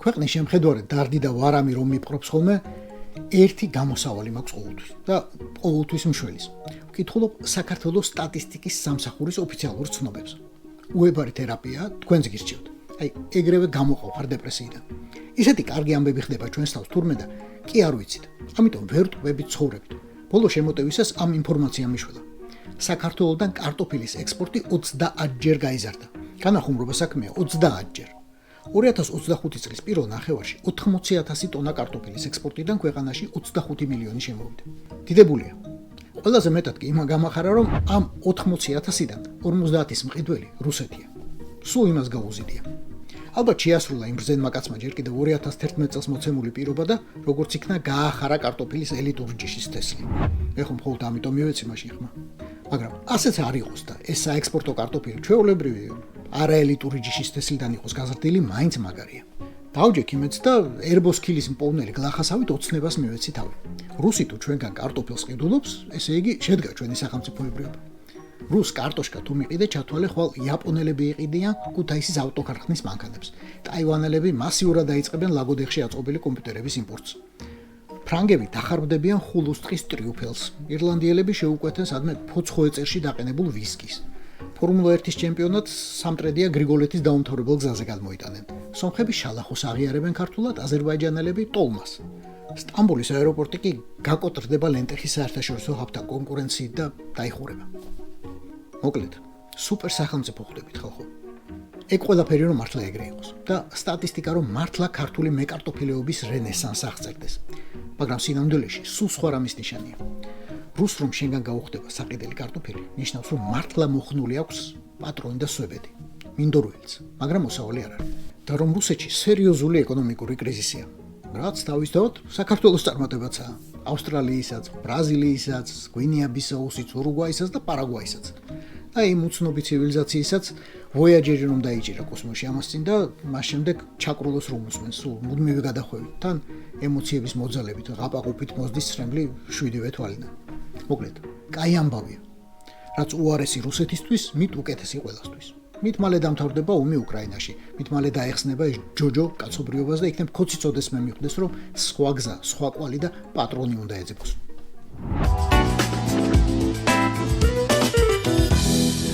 ქვეყნის შემხედვარედ დარდი და ვარამი რომ მიპყრობს ხოლმე, ერთი გამოსავალი მაქვს ყოველთვის და ყოველთვის მშველის. ვკითხულობ საქართველოს სტატისტიკის სამსახურის ოფიციალურ ცნობებს. უებარი თერაპია თქვენს გირჩევთ. აი, ეგრევე გამოყავ დეპრესიიდან. ისეთი კარგი ამბები ხდება ჩვენს თავს თურმე და კი არ ვიცით. ამიტომ ვერ ვტყვებით ცხოვრებით. ბოლო შემოტევისას ამ ინფორმაციამ მიშველა. საქართველოსდან კარტოფილის ექსპორტი 30-ჯერ გაიზარდა. განახუმრობა საქმეა 30-ჯერ. 2025 წლის პირველ ნახევარში 80,000 ტონა კარტოფილის ექსპორტიდან ქვეყანაში 25 მილიონი შემოვიდა. დიდებულია. ყველაზე მეტად კი იმან გამახარა, რომ ამ 80,000-დან 50-ის მყიდველი რუსეთია. სულ იმას გაუზიდია. ალბათ შეასრულა იმ ბრძენმა კაცმა ჯერ კიდევ 2011 წელს მოცემული პირობა და როგორც იქნა გაახარა კარტოფილის ელიტური ჯიშის თესლი. ეხლა მხოლოდ ამიტომ მივეცი მაშინ ხმა. მაგრამ ასეც არ იყოს და ეს საექსპორტო კარტოფილი ჩვეულებრივი არაელიტური ჯიშის თესლიდან იყოს გაზრდილი, მაინც მაგარია. დავჯექ იმედს და ერბოსქილის მპოვნელი გლახასავით ოცნებას მივეცი თავი. რუსი თუ ჩვენგან კარტოფილს ყიდულობს, ესე იგი შედგა ჩვენი სახელმწიფოებრიობა. რუს კარტოშკა თუ მიყიდე ჩათვალე ხვალ იაპონელები იყიდიან ქუთაისის ავტოქარხნის მანქანებს. ტაივანელები მასიურად დაიწყებენ ლაგოდეხში აწყობილი კომპიუტერების იმპორტს. ფრანგები დახარბდებიან ხულუსტყის ტრიუფელს. ირლანდიელები შეუკვეთან სადმე ფოცხოეწერში დაყენებულ ვისკის. ფორმულა 1-ის ჩემპიონატს სამტრედია გრიგოლეთის დაუმთავრებელ გზაზე გადმოიტანენ. სომხები შალახოს აღიარებენ ქართულად, აზერბაიჯანელები ტოლმას. სტამბოლის აეროპორტი კი გაკოტრდება ლენტეხის საერთაშორისო ჰაბთან კონკურენციით და დაიხურება. მოკლედ, სუპერ სახელმწიფო ხვდებით ხალხო. ეგ ყველაფერი რომ მართლა ეგრე იყოს და სტატისტიკა რომ მართლა ქართული მეკარტოფილეობის რენესანსს აღწერდეს. მაგრამ სინამდვილეში სულ სხვა რამის ნიშანია. რუს რომ შენგან გაუხდება საყიდელი კარტოფილი, ნიშნავს რომ მართლა მოხნული აქვს პატრონი და სვებედი. მინდორველიც, მაგრამ მოსავალი არ არის. და რომ რუსეთში სერიოზული ეკონომიკური კრიზისია. რაც თავისთავად საქართველოს წარმატებაცაა. ავსტრალიისაც, ბრაზილიისაც, გვინეა-ბისაუსიც, ურუგვაისაც და პარაგვაისაც. და იმ უცნობი ცივილიზაციისაც ვოიაჯერი რომ დაიჭირა კოსმოსში ამას წინ და მას შემდეგ ჩაკრულოს რომ უსმენს სულ მუდმივი გადახვევით თან ემოციების მოძალებით ღაპაყუპით მოსდის ცრემლი 7-ვე თვალიდან. მოკლედ, კაი ამბავია. რაც უარესი რუსეთისთვის, მით უკეთესი ყველასთვის. მით მალე დამთავრდება ომი უკრაინაში, მით მალე დაეხსნება ეს ჯოჯო კაცობრიობას და იქნებ ქოცი წოდეს მე მიხვდეს რომ სხვა გზა, სხვა კვალი და პატრონი უნდა ეძებოს.